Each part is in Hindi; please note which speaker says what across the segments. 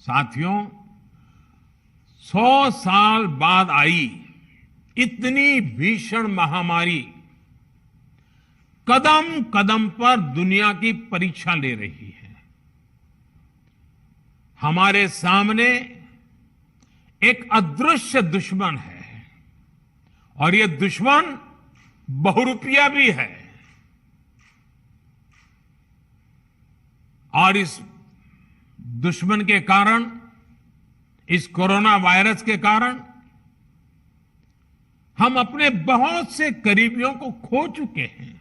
Speaker 1: साथियों, 100 साल बाद आई इतनी भीषण महामारी कदम कदम पर दुनिया की परीक्षा ले रही है। हमारे सामने एक अदृश्य दुश्मन है और ये दुश्मन बहुरूपिया भी है। और इस दुश्मन के कारण, इस कोरोना वायरस के कारण हम अपने बहुत से करीबियों को खो चुके हैं।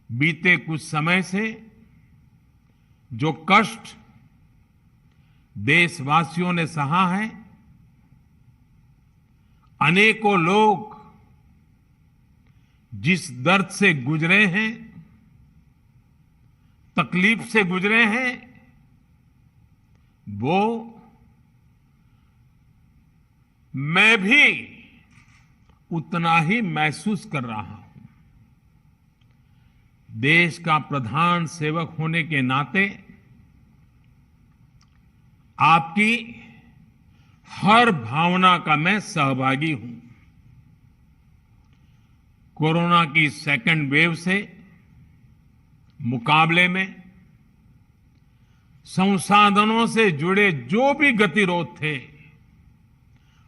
Speaker 1: बीते कुछ समय से जो कष्ट देशवासियों ने सहा है, अनेकों लोग जिस दर्द से गुजरे हैं, तकलीफ से गुजरे हैं, वो मैं भी उतना ही महसूस कर रहा हूं। देश का प्रधान सेवक होने के नाते आपकी हर भावना का मैं सहभागी हूं। कोरोना की सेकंड वेव से मुकाबले में संसाधनों से जुड़े जो भी गतिरोध थे,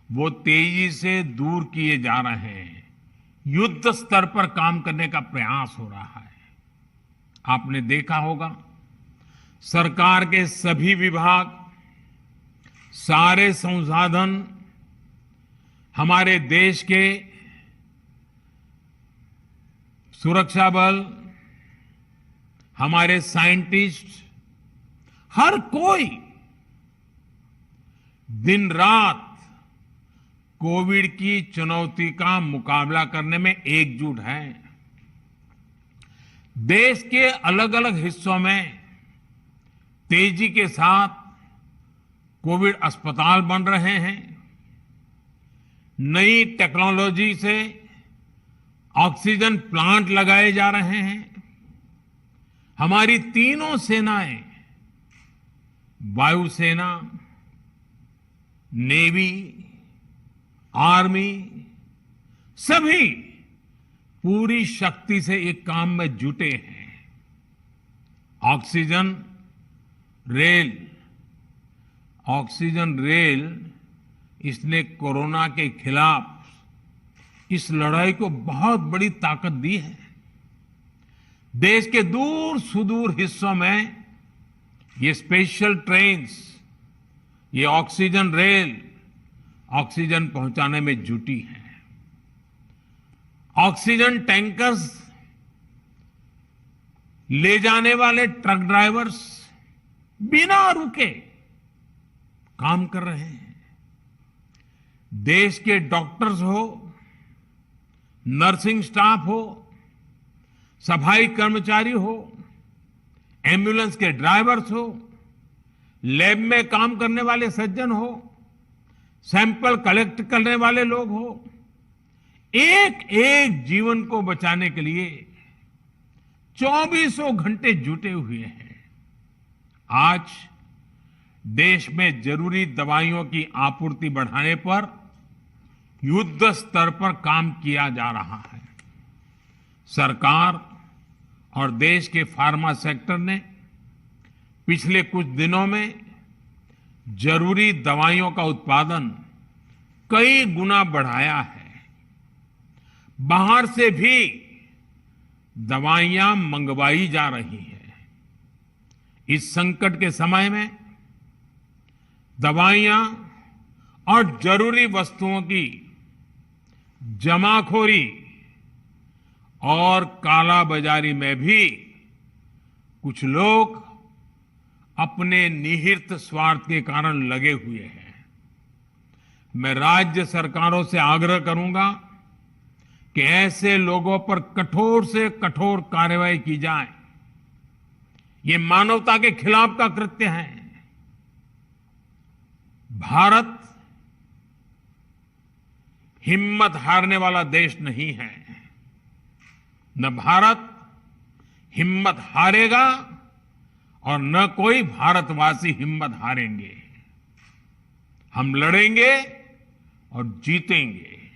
Speaker 1: वो तेजी से दूर किए जा रहे हैं। युद्ध स्तर पर काम करने का प्रयास हो रहा है। आपने देखा होगा, सरकार के सभी विभाग, सारे संसाधन, हमारे देश के सुरक्षा बल, हमारे साइंटिस्ट, हर कोई दिन रात कोविड की चुनौती का मुकाबला करने में एकजुट है। देश के अलग अलग हिस्सों में तेजी के साथ कोविड अस्पताल बन रहे हैं। नई टेक्नोलॉजी से ऑक्सीजन प्लांट लगाए जा रहे हैं। हमारी तीनों सेनाएं, वायुसेना, नेवी, आर्मी, सभी पूरी शक्ति से एक काम में जुटे हैं। ऑक्सीजन रेल इसने कोरोना के खिलाफ इस लड़ाई को बहुत बड़ी ताकत दी है। देश के दूर सुदूर हिस्सों में ये स्पेशल ट्रेन्स, ये ऑक्सीजन रेल ऑक्सीजन पहुंचाने में जुटी हैं। ऑक्सीजन टैंकर्स ले जाने वाले ट्रक ड्राइवर्स बिना रुके काम कर रहे हैं। देश के डॉक्टर्स हो, नर्सिंग स्टाफ हो, सफाई कर्मचारी हो, एम्बुलेंस के ड्राइवर्स हो, लैब में काम करने वाले सज्जन हो, सैंपल कलेक्ट करने वाले लोग हो, एक एक जीवन को बचाने के लिए 24 घंटे जुटे हुए हैं। आज देश में जरूरी दवाइयों की आपूर्ति बढ़ाने पर युद्ध स्तर पर काम किया जा रहा है। सरकार और देश के फार्मा सेक्टर ने पिछले कुछ दिनों में जरूरी दवाइयों का उत्पादन कई गुना बढ़ाया है। बाहर से भी दवाइयां मंगवाई जा रही हैं। इस संकट के समय में दवाइयां और जरूरी वस्तुओं की जमाखोरी और कालाबाजारी में भी कुछ लोग अपने निहित स्वार्थ के कारण लगे हुए हैं। मैं राज्य सरकारों से आग्रह करूंगा कि ऐसे लोगों पर कठोर से कठोर कार्रवाई की जाए। ये मानवता के खिलाफ का कृत्य है। भारत हिम्मत हारने वाला देश नहीं है। न भारत हिम्मत हारेगा और न कोई भारतवासी हिम्मत हारेंगे। हम लड़ेंगे और जीतेंगे।